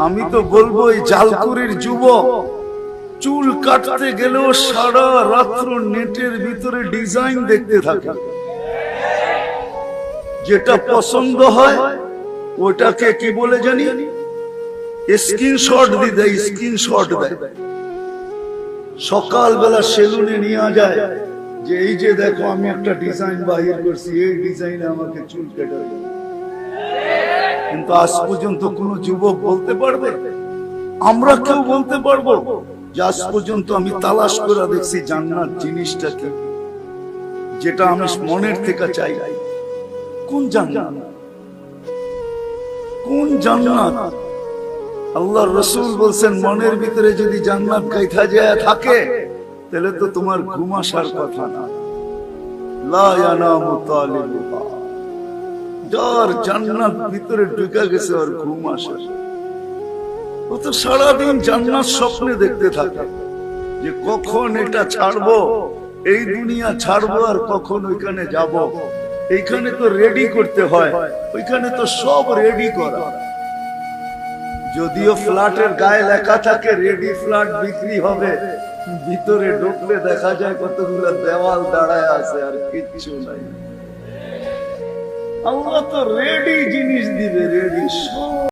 আমি তো বলবো এই জালকুড়ির যুবক চুল কাটতে গেলেও সারা রাত্র নেটের ভিতরে ডিজাইন দেখতে থাকে, যেটা পছন্দ হয় ওটাকে কি বলে জানি স্ক্রিনশট দিয়ে দেয়, স্ক্রিনশট দেয়। সকালবেলা সেলুনে নিয়ে যায় যে এই যে দেখো আমি একটা ডিজাইন বাহির করছি, এই ডিজাইনে আমাকে চুল কেটে। কিন্তু আজ পর্যন্ত কোন যুবক বলতে পারবে, আমরা কেউ বলতে পারবো যে আজ পর্যন্ত আমি তালাশ করে দেখছি জান্নাত জিনিসটা কি, যেটা আমি মনের থেকে চাই। কোন জান্নাত? কোন জান্নাত? আল্লাহর রাসূল বলছেন মনের ভিতরে যদি জান্নাত গাইথা যায় থাকে তাহলে তো তোমার ঘুম আসার কথা না। লা ইয়ানামু তালিবুহা, যার জান্নাত ভিতরে ঢুকে গেছে আর ঘুম আসে, ও তো সারাদিন জান্নাত স্বপ্নে দেখতে থাকে যে কখন এটা ছাড়বো, এই দুনিয়া ছাড়বো আর কখন ওইখানে যাব। এইখানে তো রেডি করতে হয়, ওইখানে তো সব রেডি করা। যদিও ফ্ল্যাটের গায়ে লেখা থাকে রেডি ফ্ল্যাট বিক্রি হবে, ভিতরে ঢুকলে দেখা যায় কতগুলো দেওয়াল দাঁড়ায় আছে আর কিচ্ছু নাই। আল্লাহ তো রেডি জিনিস দিবে, রেডি সব।